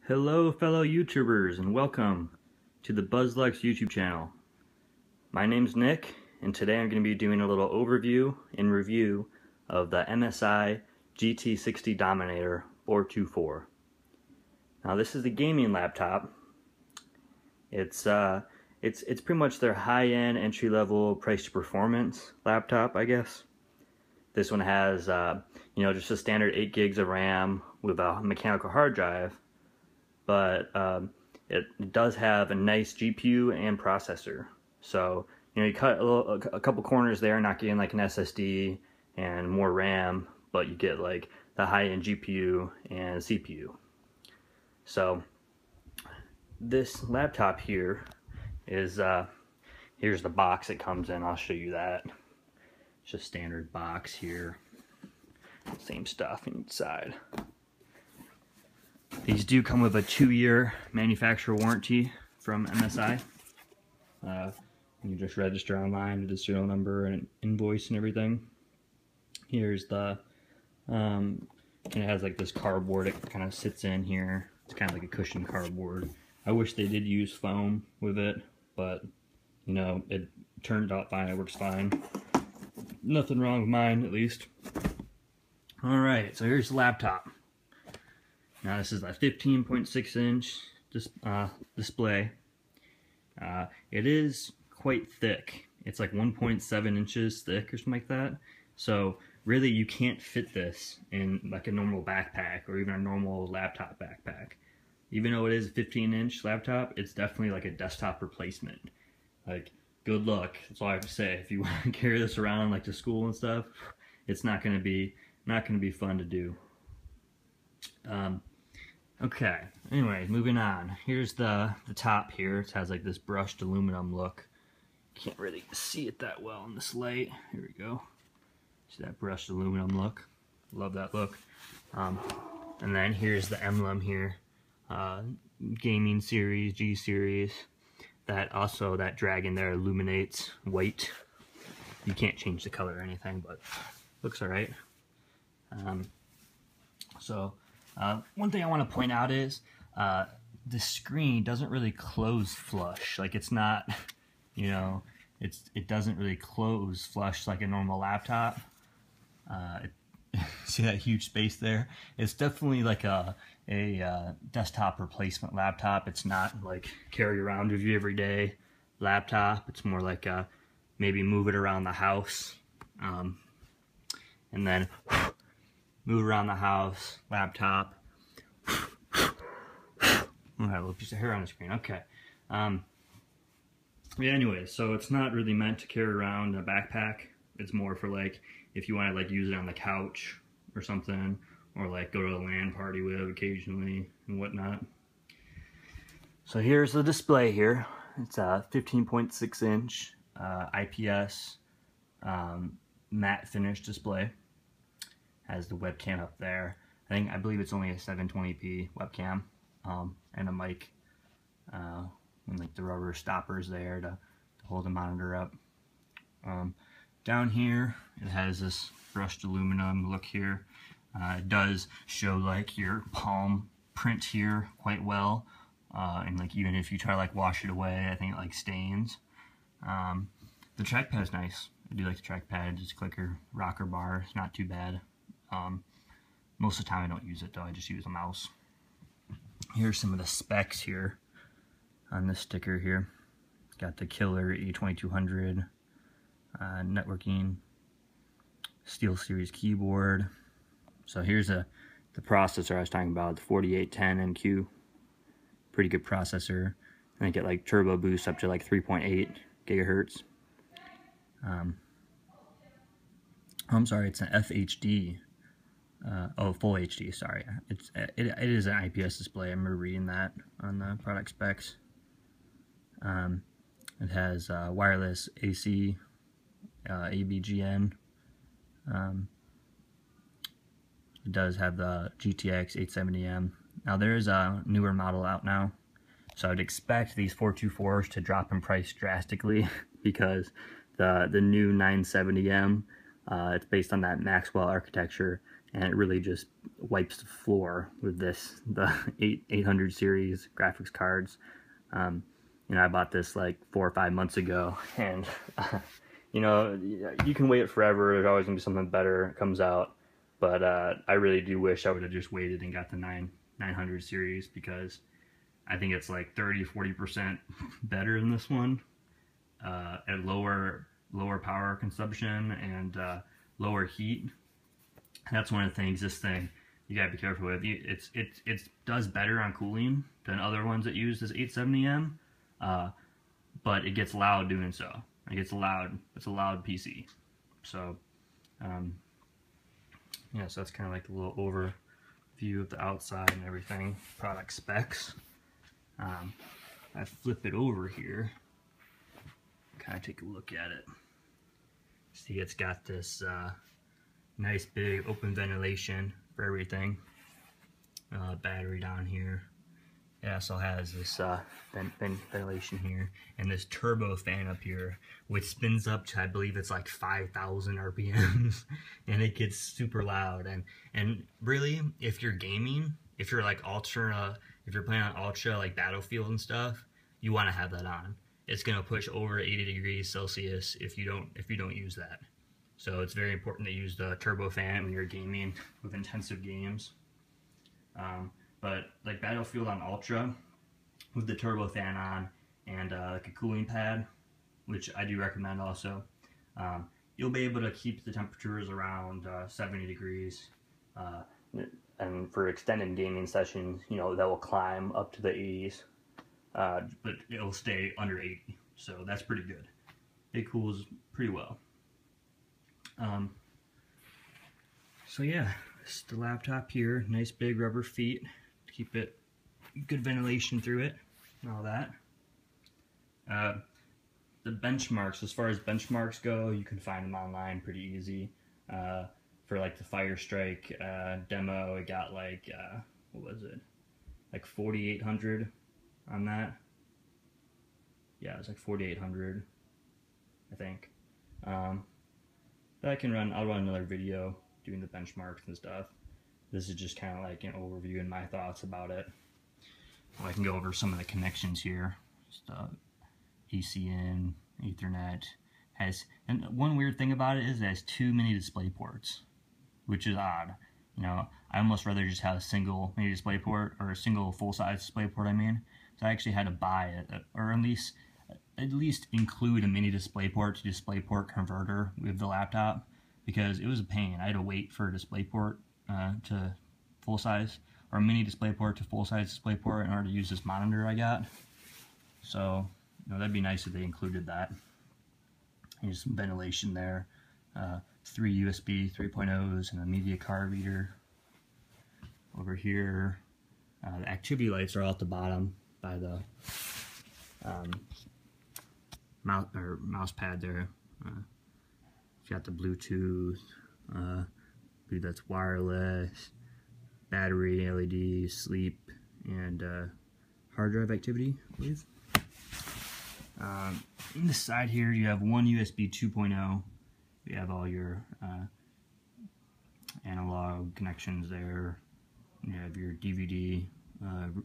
Hello fellow YouTubers and welcome to the BuzzLux YouTube channel. My name's Nick and today I'm going to be doing a little overview and review of the MSI GT60 Dominator 424. Now this is the gaming laptop. It's pretty much their high-end entry-level price to performance laptop, I guess. This one has just a standard 8 gigs of RAM with a mechanical hard drive. But it does have a nice GPU and processor. So, you cut a couple corners there, not getting like an SSD and more RAM, but you get like the high-end GPU and CPU. So, this laptop here is, here's the box it comes in. I'll show you that. It's just standard box here. Same stuff inside. These do come with a 2-year manufacturer warranty from MSI. You just register online with a serial number and an invoice and everything. Here's the, and it has like this cardboard it kind of sits in here. It's kind of like a cushioned cardboard. I wish they did use foam with it, but it turned out fine, it works fine. Nothing wrong with mine, at least. Alright, so here's the laptop. Now this is a 15.6 inch display. It is quite thick. It's like 1.7 inches thick or something like that. So really you can't fit this in like a normal backpack or even a normal laptop backpack. Even though it is a 15-inch laptop, it's definitely like a desktop replacement. Like, good luck. That's all I have to say. If you want to carry this around like to school and stuff, it's not gonna be fun to do. Okay, anyway, moving on. Here's the top here. It has like this brushed aluminum look. Can't really see it that well in this light. Here we go. See that brushed aluminum look? Love that look. And then here's the emblem here. Gaming series, G series. That dragon there illuminates white. You can't change the color or anything, but looks alright. One thing I want to point out is the screen doesn't really close flush. Like it's not, it doesn't really close flush like a normal laptop. See that huge space there? It's definitely like a desktop replacement laptop. It's not like carry around with you every day laptop. It's more like maybe move it around the house, and then move around the house, laptop. I have a little piece of hair on the screen. Okay. Yeah, anyway, so it's not really meant to carry around in a backpack. It's more for like if you want to like use it on the couch or something, or like go to a LAN party with occasionally and whatnot. So here's the display here. It's a 15.6 inch IPS matte finish display. Has the webcam up there. I believe it's only a 720p webcam, and a mic, and like the rubber stoppers there to hold the monitor up. Down here it has this brushed aluminum look here. It does show like your palm print here quite well, and like even if you try to like wash it away, I think it like stains. The trackpad is nice. I do like the trackpad. It's clicker, rocker bar. It's not too bad. Most of the time I don't use it though, I just use a mouse. Here's some of the specs here on this sticker here. Got the killer E2200 networking, SteelSeries keyboard. So here's the processor I was talking about, the 4810MQ. Pretty good processor. And I get like turbo boost up to like 3.8 gigahertz. I'm sorry, it's an FHD. Full HD, sorry. It is an IPS display. I remember reading that on the product specs. It has wireless AC, ABGN. It does have the GTX 870M. Now there is a newer model out now, so I'd expect these 424s to drop in price drastically because the new 970M, it's based on that Maxwell architecture. and it really just wipes the floor with this, the 800 series graphics cards. You know, I bought this like 4 or 5 months ago, and you know, you can wait forever. There's always gonna be something better that comes out, but I really do wish I would have just waited and got the 900 series, because I think it's like 30-40% better than this one, at lower power consumption and lower heat. That's one of the things this thing you gotta be careful with. It does better on cooling than other ones that use this 870M, but it gets loud doing so. It gets loud. It's a loud PC. So yeah, so that's kind of like a little overview of the outside and everything. Product specs. I flip it over here, kind of take a look at it. See, it's got this nice big open ventilation for everything. Battery down here. It also has this ventilation here, and this turbo fan up here, which spins up to, I believe it's like 5,000 RPMs, and it gets super loud. And really, if you're gaming, if you're like if you're playing on ultra like Battlefield and stuff, you want to have that on. It's gonna push over 80 degrees Celsius if you don't use that. So it's very important to use the turbo fan when you're gaming with intensive games. But like Battlefield on Ultra, with the turbo fan on and like a cooling pad, which I do recommend also, you'll be able to keep the temperatures around 70 degrees. And for extended gaming sessions, you know, that will climb up to the 80s, but it'll stay under 80. So that's pretty good. It cools pretty well. So yeah, this is the laptop here. Nice big rubber feet to keep it good ventilation through it and all that. The benchmarks, as far as benchmarks go, you can find them online pretty easy. For like the Firestrike demo, it got like what was it? Like 4,800 on that. Yeah, it was like 4,800, I think. But I'll run another video doing the benchmarks and stuff. This is just kind of like an overview and my thoughts about it. Well, I can go over some of the connections here. Just AC in, Ethernet. And one weird thing about it is it has 2 mini display ports, which is odd. You know, I almost rather just have a single mini display port, or a single full-size display port, I mean. So I actually had to buy it, or at least include a mini DisplayPort to DisplayPort converter with the laptop, because it was a pain. I had to wait for a DisplayPort to full size, or a mini DisplayPort to full size DisplayPort in order to use this monitor I got. So, you know, that'd be nice if they included that. Here's some ventilation there. 3 USB 3.0s and a media card reader. Over here, the activity lights are all at the bottom by the mouse pad there. You've got the Bluetooth, I believe that's wireless, battery, LED, sleep, and hard drive activity, I believe. In the side here, you have one USB 2.0. You have all your analog connections there. You have your DVD,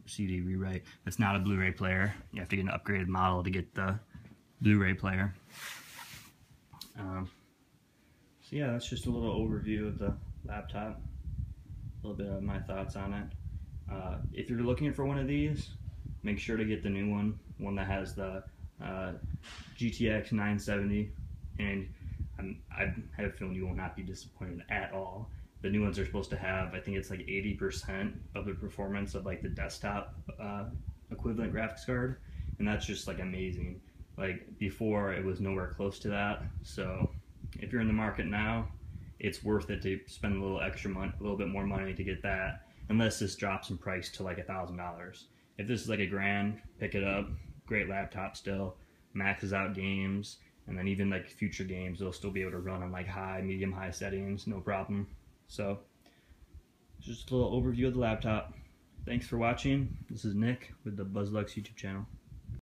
CD rewrite. That's not a Blu-ray player. You have to get an upgraded model to get the Blu-ray player. So yeah, that's just a little overview of the laptop. A little bit of my thoughts on it. If you're looking for one of these, make sure to get the new one that has the GTX 970, and I have a feeling you will not be disappointed at all. The new ones are supposed to have, I think it's like 80% of the performance of like the desktop equivalent graphics card, and that's just like amazing. Like before, it was nowhere close to that. So if you're in the market now, it's worth it to spend a little extra money, a little bit more money to get that, unless this drops in price to like $1,000. If this is like $1,000, pick it up. Great laptop still, maxes out games, and then even like future games, they'll still be able to run on like medium high settings, no problem. So just a little overview of the laptop. Thanks for watching. This is Nick with the BuzzLux YouTube channel.